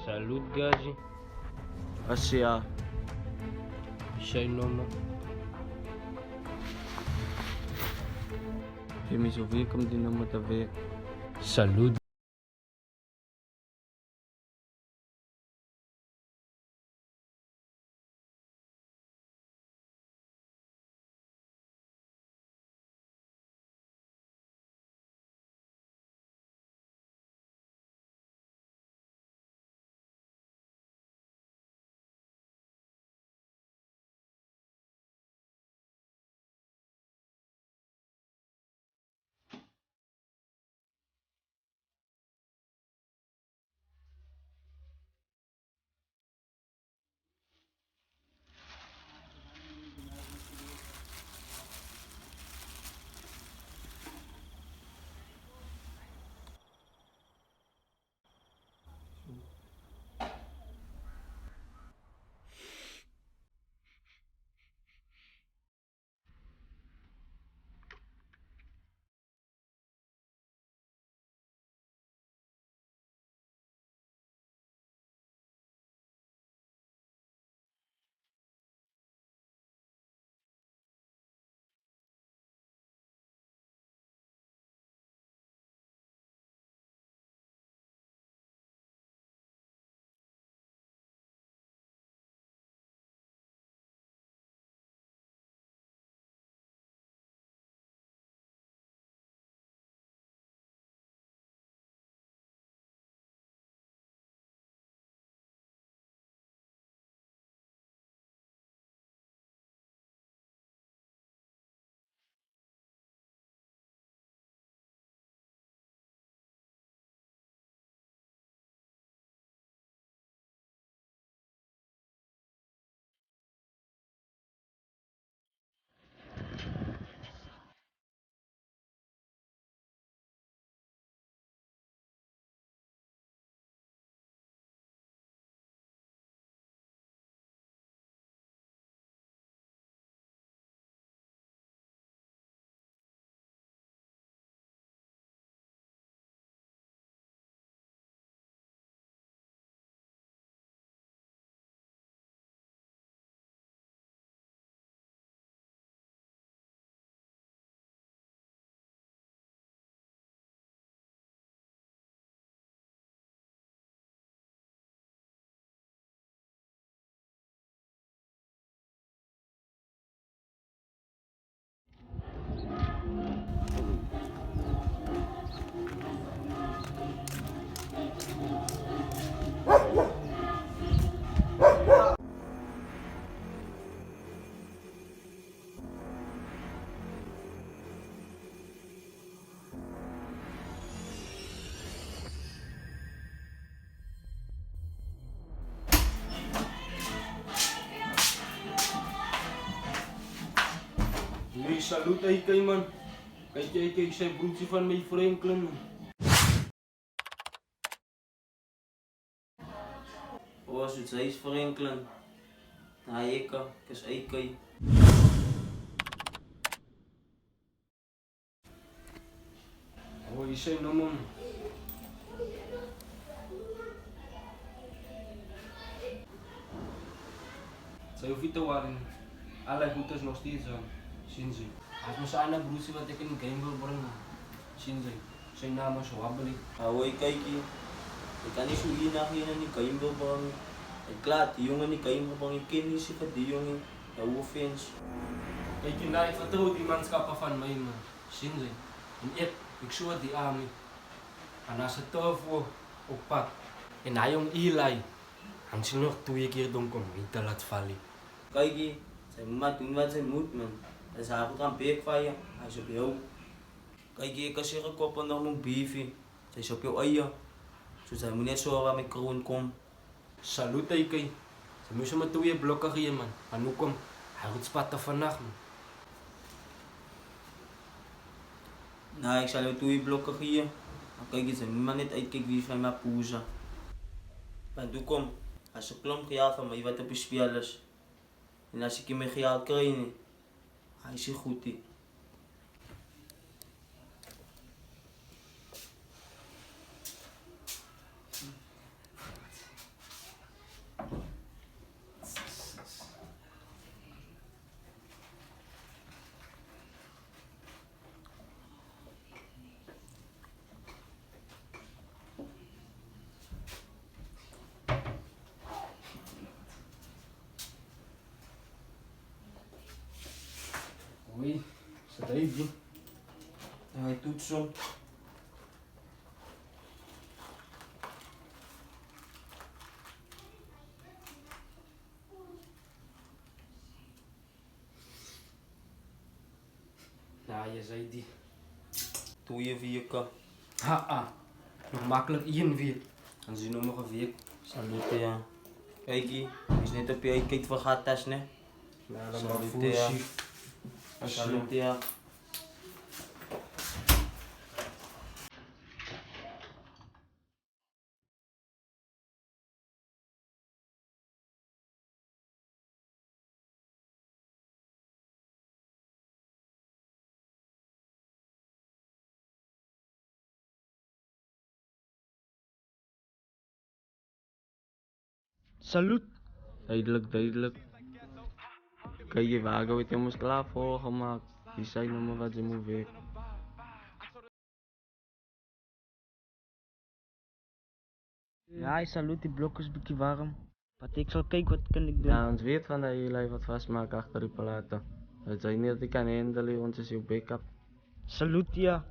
Salut gaji. Asja. Jij nummer. Kemi zo weer komt die nummer te werk. Salut. Jullie salut Eike man. Kijk Eike, ik zei broertje van mij Franklin man. Was het steeds Franklin? Nou, ik is Eike. Oh, je zei no man. Zij hoeft niet te waren. Alle goed is nog steeds aan. Zien ze. Als mijn zijn broertje wat ik in de game wil brengen. Zien ze. Zijn naam is Wabbeli. Hoi, kijk hier. Ik kan niet zo hier naar hier en ik kan je wil brengen. En klaar, die jongen die kan je brengen. Ik ken niet zoveel die jongen. Ja, hoe fans. Kijk je nou, ik vertrouw die manschappen van mij man. Zien ze. En ik zoek die army. En als het tof wordt, op pad. En hij jong Eli. Hij is nog 2 keer donker niet te laten vallen. Kijk hier. Zij moet maar doen wat zij moet man. En ze hebben gaan beek van je. Hij is op jou. Kijk hier, ik kan zeggen koppen nog mijn beefie. Zij is op jou eieren. Dus hij moet net zo waar mijn kroon komt. Salut Eike. Ze moesten me 2 blokken geven man. Maar nu kom, hij gaat spatten vannacht man. Nou, ik zal jou 2 blokken geven. Maar kijk eens, hij moet maar net uitkijken wie van mij poezen. Maar toen kom, als je klomp gehaald van mij wat op je spelers. En als ik je mee gehaald krijg, hij is goed die. Ready? Nakitoets hom. Nou, je zei die. 2 weke. Haha. Nog makkelijk 1 week. Dan zien we nog een week. Salute ja. Kykie, is net op je uitkyk vir gatas, né? Nou, dan Salute, maar voel ja. je. Salute ja. Salut. Duidelijk. Kijk, je wagen wordt helemaal klaar voor gemaakt. Die zijn nog maar wat ze moet weer. Ja, salut, die blok is een beetje warm. Wat ik zal kijken, wat kan ik doen? Ja, ons weet van dat jullie wat vastmaken achter die palaten. Het zijn niet dat ik kan handelen, want het is je backup. Salut, ja.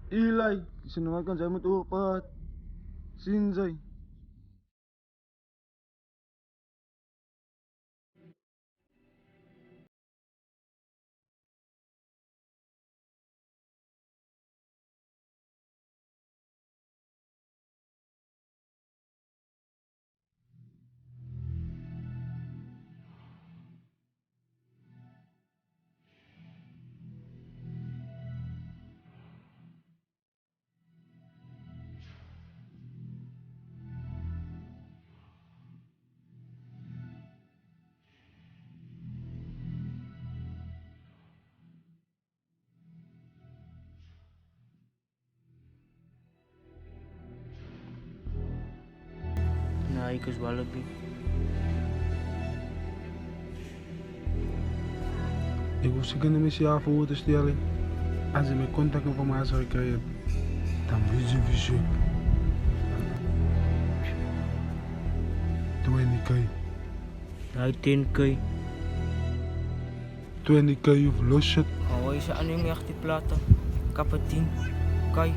Eli, sinungakan saya mo tupat. Sinzay. Nou, ik is wel leuk. Ik hoef zeker niet meer siya voor te stellen. Als je mijn contactinformatie zou krijgen, dan weet je wie je. Doe niet kei. Nou, 10k. 20k of los shit. Oh, is ano yung echt die platen? Kapatid. Kay.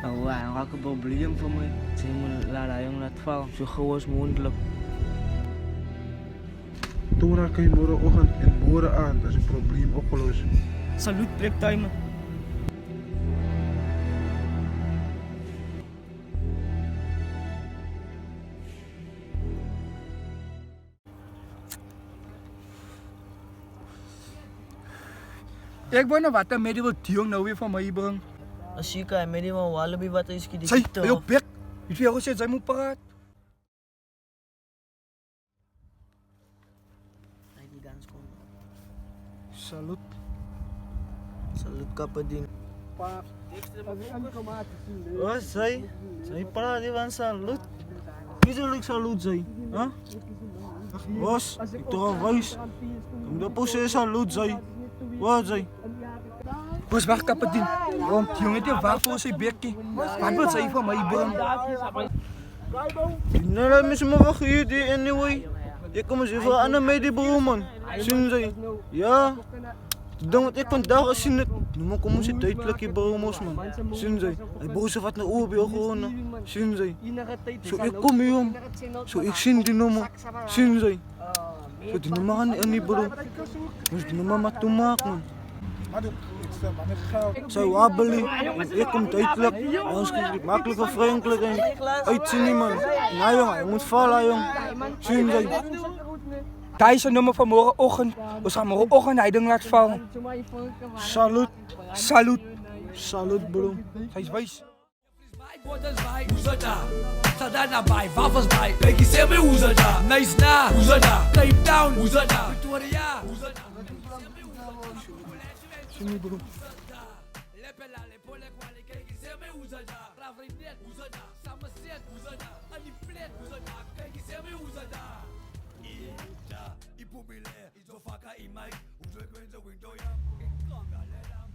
Oh, ang kakaprobleem voor mij. Saya mo lalayong latval. Zo gauw als mogelijk. Toen kan je morgenochtend en morgen aan, dat is een probleem opgelost. Salut, breaktimer. Ik wou nou wat met die wat jong nou weer van my bring. As jy kay, met die mga wallaby wat is ki Sy, by jou bek. Jy het vir gesê sy moet praat. Ay, die dans ko. Salut. Salut kapatid. Pa. Oh, sy praat die van salut. Wieso salut sy? Huh? Bos, ek toch al wys. Om de posse salut sy. Wat sy? Bos, wacht kapatid. Want die jongen het waar voor sy bekkie. Wat wil sy van my bring? Nee, laat me ze maar wachten die anyway. Ik kom eens even aan met die broer man. Zien ze? Ja. Dan wat ik vandaag gezien heb. Nu moet ik eens tijdelijk die broer man. Zien ze? Hij boos zich wat naar oor gewoon. Zien ze? Zo ik kom hier om. Zo ik zie die nummer. Zien ze? Zo die nummer aan die broer. Moest die nummer maar toemaken man. Zij wabbelen, ik kom tijdelijk, anders krijg ik makkelijke vriendelijk en uitzien niet man. Nou jongen, je moet vallen jongen. Zien ze? Daar is een nummer van morgenochtend. We gaan morgenochtend hij ding laten vallen. Salut, Salut. salut bro. Sy is wys. Borders by, usa da. Sadana by, Vavas by. Peggy Semi usa da. Nice na, usa da. Cape Town, usa da. Victoria, usa da. Zie je bro. Marinet, usa na. Somerset, usa na. Aniflet, usa na. Kay giseme, usa na. Ita, ipumile, izofaka imay. Usa kwenza window yam. Ikonga lelam.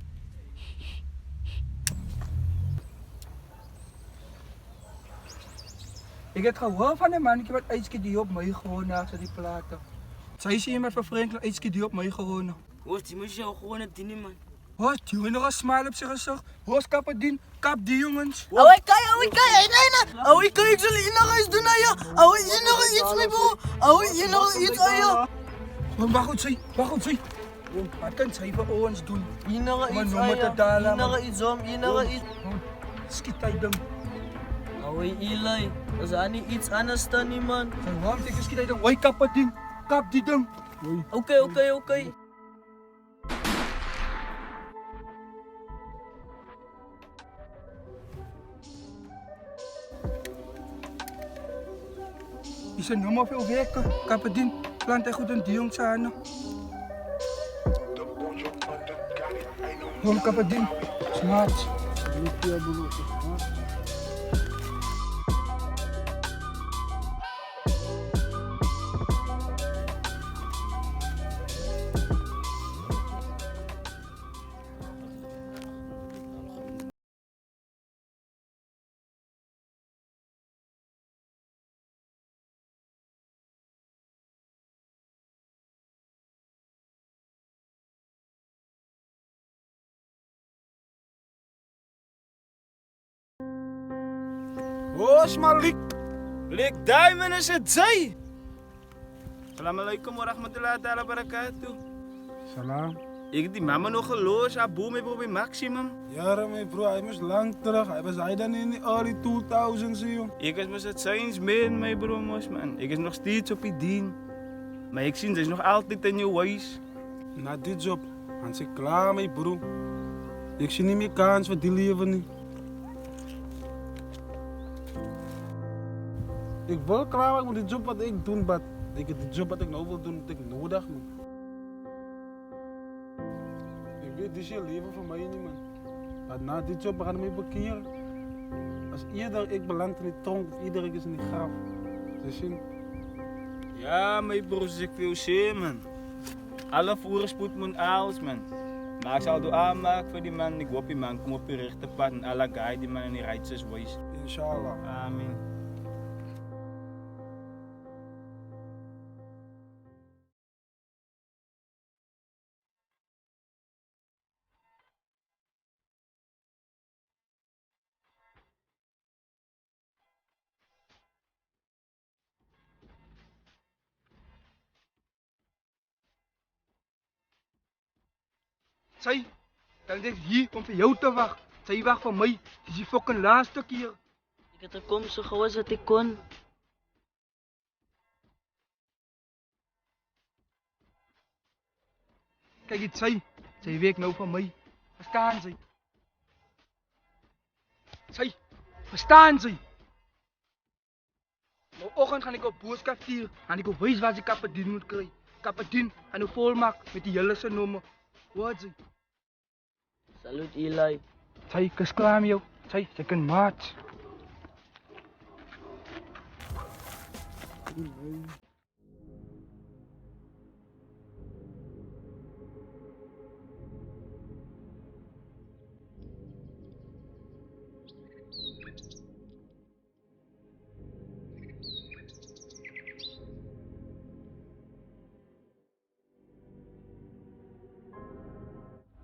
Ik heb gehoord van een mannetje wat ietsje die op mij gewonnen achter die platen. Zij is iemand van Franklin ietsje die op mij gewonnen. Hoes, die moet je jou gewoon het dienen, man. Wat, die jongen nog een smile op zijn gezicht. Hoos Kapadin, kap die jongens. Awai kai, nee. Awai kai, ik zal je nog eens doen aan je. Awai, je nog iets mee, bro. Awai, je nog iets aan je. Wacht goed, zie. Wat kan zij voor ons doen? Je nog Maar iets noem aan het je. het daar, Je man. nog iets om, je nog iets. Schiet hij dan. Awai, Eli. Dat is aan niet iets anders dan die, man. Zijn waarom tegen schiet hij dan? Hoi Kapadin, kap die ding. Oké. Die zijn nog maar veel werken. Kapadin, plant hij goed een die jongens aan. Kom Kapadin, smart. Hoes, Malik. Blik Diamond is het zij. Assalamualaikum warahmatullahi ta'ala barakatuh. Salam. Ik heb die mama nog geloos, haar boom heeft op maximum. Ja, mijn bro, hij was lang terug. Hij dan in de early 2000s, joh. Ik is het science meer mijn bro, man. Ik is nog steeds op die dien. Maar ik zie, ze is nog altijd in je wijs. Na dit job, han ze klaar, mijn bro. Ik zie niet meer kans voor die leven niet. Ik wil klaar maken met de job wat ik doe, maar ik heb de job wat ik nou wil doen, dat ik nodig man. Ik weet, dit is je leven voor mij niet, man. Maar na dit job gaan we mij bekeren. Als ieder ik beland in die tronk of ieder ik is in die graf. Dus je... Ja, mijn broers, ik veel zin, man. Alle voerspoed moet alles, man. Maar ik zal door aanmaken voor die man. Ik hoop die man kom op je rechte pad en alle guy die man in die rijdt is wijs. Inshallah. Amen. Zij, dan denk ik hier om voor jou te wachten. Zij wacht voor mij. Het is die fucking laatste keer. Ik heb er kom zo gauw als dat ik kon. Kijk eens, zij werkt nou van mij. Verstaan zij? Zij, verstaan zij? Morgenochtend ga ik op boodschap sturen. Ga ik op wijs waar ze Kapadin moet krijgen. Kapadin en een volmaak met die hele zijn nummer. Wat zij? Salut, Eli. Zij, ik is klaar met jou. Zij kan maat.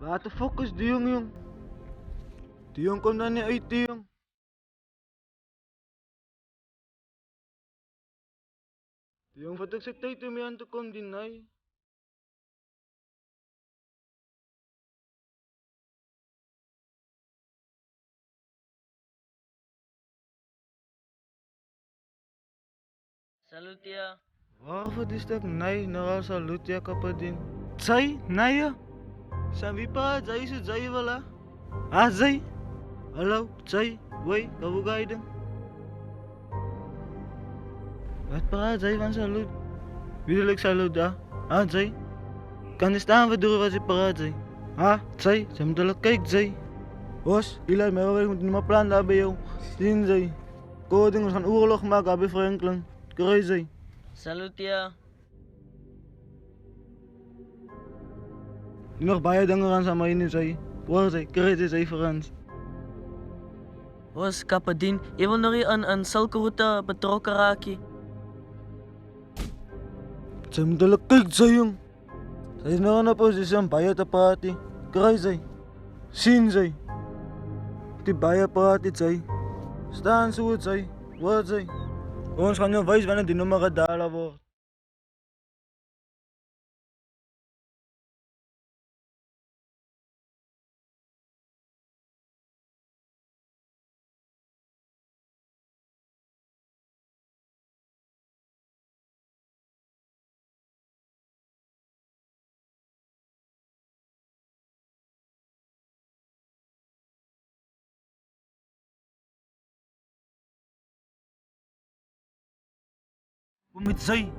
Wat de fuck is die jong? Die jong komt dan niet uit, die jong. Die jong wat ik zeg tijd om je aan te komen, die nee. Salut, ja. Waarvoor is dat nee, nou salut ja Kapadin. Zij, nee. Sabi pa, zij is het, zij wel hè? Ah, zij? Hallo, zij, woi, kamu gaiden. Wat praat zij van salut? Wie wil ik salut daar? Ah, zij? Kan je staan wat doen wat ze praat zij? Ah, zij, ze moeten kijken zij. Was, Eli, meron met mijn plan daar bij jou. Zien zij. Coding gaan oorlog maken bij Franklin. Crazy. Salut ya. Die nog baie dingen aan zijn mij zij. Waar zij, crazy zij Frans. Was Kapadin, je wil nog een zulke route betrokken raken. Zij moeten lekker zijn jong. Zij is nog een positie om baie te praten. Crazy. Zien zij. Die baie praten zij. Staan zo het zij. Wat zij. Ons gaan jou wijzen wanneer die nummer gedaan wordt. Wat moet zij?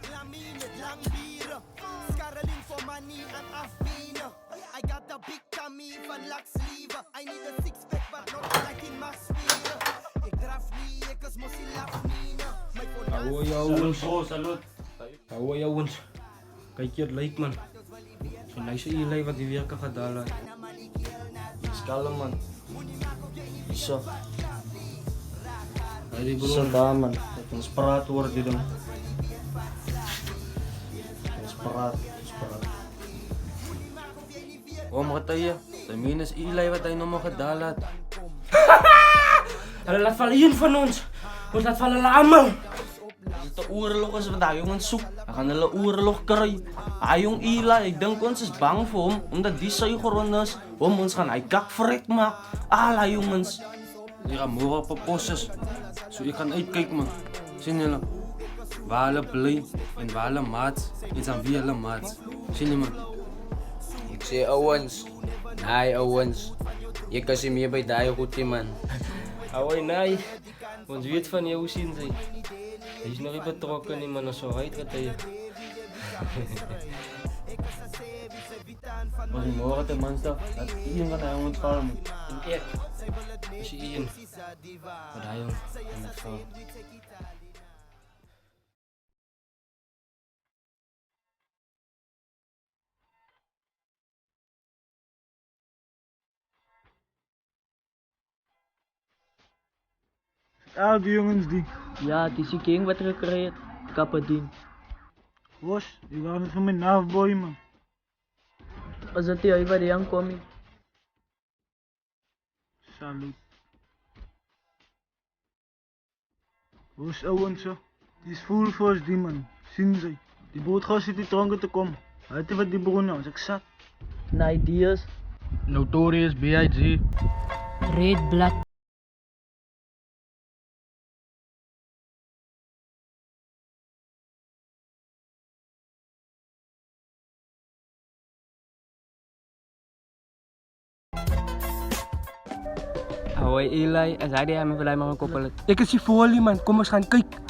Glamine, lang bieren. Skarreling for money and afmine. I got a big tummy van lakslieve. I need a six pack but not like in my spieren. Ik draf niet, ik is mosie lafmine. Hou jou ons. Salut. Hou jou ons. Kijk je het lijkt man. Zo'n nice Eli wat die werken gaat halen. Kalm man. Zo. Hey die Zo bro. daar man. Dat ons praat wordt dit dan. Ons praat. Om wat je? De min is Eli wat hij nog maar gedaan had. Hij laat vallen een van ons. Ons laat vallen allemaal. De oorlog is wat hij jongens zoekt. We gaan hulle oorlog krijgen. Hij jong Eli, ik denk ons is bang voor hem. Omdat die zuiger is. Om ons gaan hij kak vrek maakt. Alla jongens. Hier gaan morgen op een postes. Zo ik kan uitkijken man. Zien jullie? Waar hulle blij en waar hulle maat. Iets aan wie hulle maat. Zien jullie man? Ik zei Owens. Nee Owens. Je kan ze meer bij die goed man. Hoi nee. Ons weet van jou zien ze. Hij is nog niet betrokken in man. Zo heet het hij. Maar morgen de mansdag. Dat iedereen van hij ons vallen. En ik. Is je Ian. Wat hij jong. En met vrouw. Ah, die jongens die. Ja, het is die king wat gecreëerd. Kapadin. Boss, die waren van mijn naafboy, man. Als dat hij waar die aankomt. Salut. Boss, ouwens, zo. Die is full force, die man. Zien ze. Die bootgast zit die dronken te komen. Weet je wat die begon nou? Is ik zat. Ideas. Notorious B.I.G. Red blood. Hoi Eli, en zei hij me voor mij koppelen. Ik is die folie man, kom eens gaan kijken.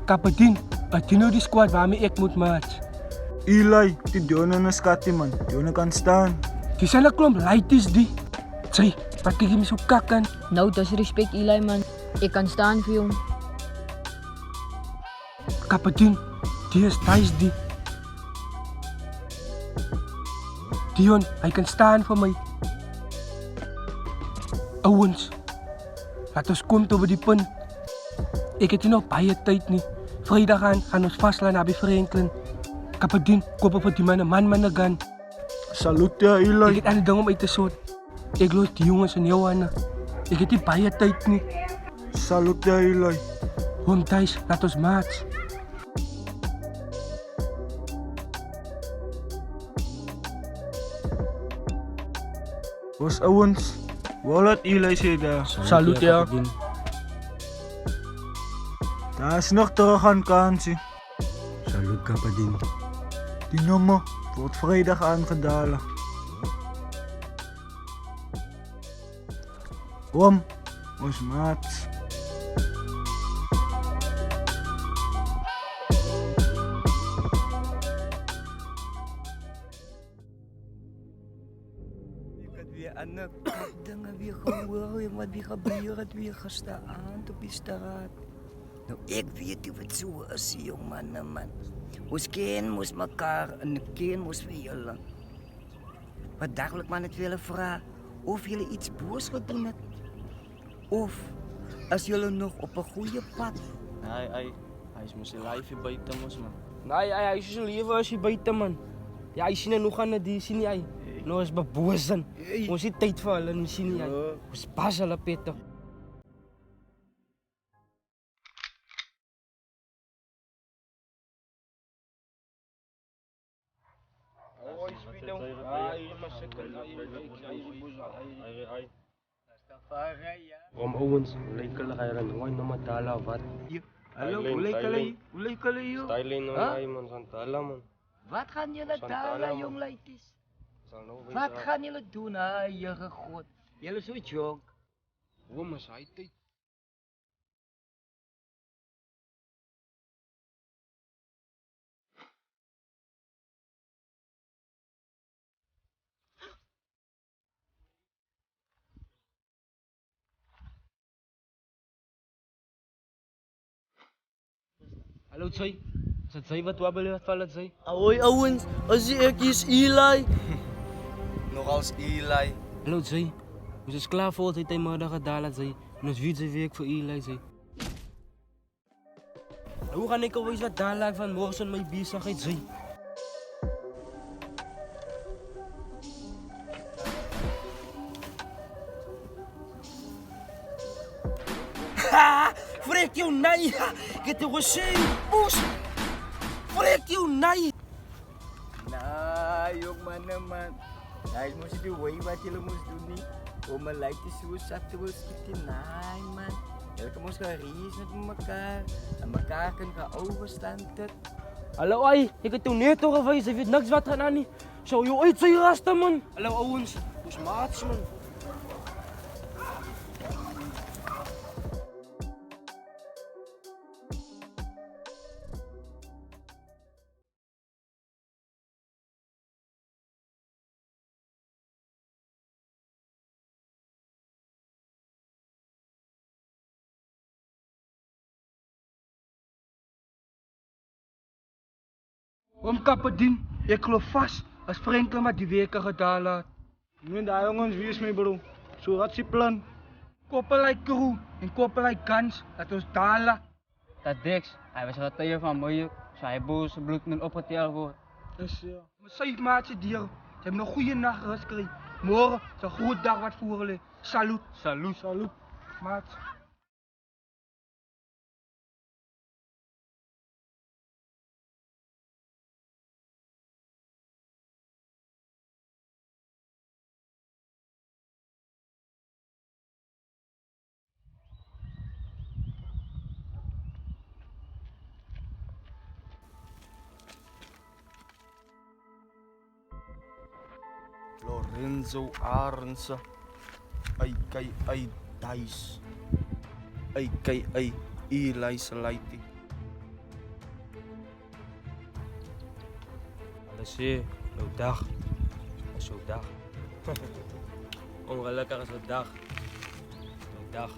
Kapitein, wat je nou die squad waarmee ik moet match? Eli, die Dionne is skattie, man. Dionne kan staan. Die zijn een klomp lighties die. Zee, wat kijk je me zo kakken? Nou, dat is respect, Eli, man. Ik kan staan voor jou. Kapitein, die is thuis die. Dion, hij kan staan voor mij. Ouwens, laat ons komen over die punt. Ik heb hier nog baie tijd niet. Vrijdag gaan ons vastlaan naar bij Franklin. Kapitein, koop op die man met een gun. Salut, ja, Eli. Ik heb alle dingen om uit te zoeken. Ik los die jongens in jouw handen. Ik heb die baie tijd niet. Salut, ja, Eli. Hom thuis, laat ons match. Boss, ouwens. Waar laat Eli sê daar? Salut ja. Daar is nog terug aan kansie. Salut kapitein. Die nummer wordt vrijdag aangedalen. Kom, ons maat. Ik had weer aan de dingen weer gehoord, wat weer gebeurd, weer gestaan op die straat. Nou, ik weet hoe het zo is, jongen, man. Ons ken moest elkaar en ken moest velen. Wat dagelijks man het willen vragen of jullie iets boos gedaan hebben. Of als jullie nog op een goede pad. Nee, hij is misschien live buiten, man. Nee, hij is zo lief als je buiten man. Ja, hij ziet nog aan die sien jij. Nou is bebozen. Ons het tijd voor hulle, sien jy. Ons pas hulle Peter. Om Owens, lijkt hulle gaan er nooit nog maar tala of wat? Hallo, hoe lijkt jullie? Styling nou hij man, zo'n tala man. Wat gaan jullie daar, jong leidjes? Wat gaan jullie doen, je god? Jullie zo jong. Waarom is hij tijd? Hallo Zay, is het Zay wat wabbelen wat val het Zay? Hoi, ouwens. Als ik is Eli. Nog als Eli. Hallo Zay, ons is klaar voor het middag gedaan Zay. En ons weet ze werk voor Eli Zay. Hoe ga ik alweer wat dadelijk van morgen mijn bezigheid Zay? Freak jou nee! Get the washing! Push! Freak jou nee! Nah, jong man. Hij moest doen wat jullie moest doen niet. Om mijn lijkt is zo zat te worden schieten. Nee man. Jullie moest gaan reizen met elkaar. En elkaar kunnen gaan overstaan. Hallo ai, ik heb toen net toch geweest, je weet niks wat er aan niet. Zou je ooit zijn rasten man? Hallo Owens, hoe is maats man? Om Kapadin, ik geloof vast als Franklin wat die weken gedaan had. Nee, daar jongens, wie is mee bro? Zo had ze plan. Koppelij crew en koppelij guns, dat ons dalen. Dat Dex, hij was getuige van moeilijk, zo hij boos bloed nu opgeteld wordt. Dus ja. Mijn 7 maatje dieren, ze hebben een goede nacht rust gekregen. Morgen is een goede dag wat voor ligt. Salut. Salut. Salut. Maat. Lorenzo Arendse. Ai Dice. Ai Eli Salaiti. Alles hier, jouw dag. Dat is jouw dag. Ongelukkig is het dag. Jouw dag.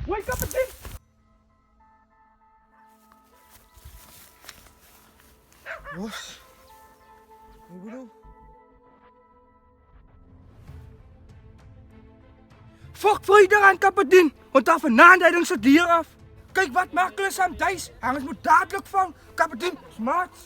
Wake up again! Bos. Hoe bedoel? Fuck vrijdag aan Kapadin, want daar vandaan ze dier af. Kijk wat makkelijk aan Dijs, hangen moet dadelijk van. Kapadin, smart.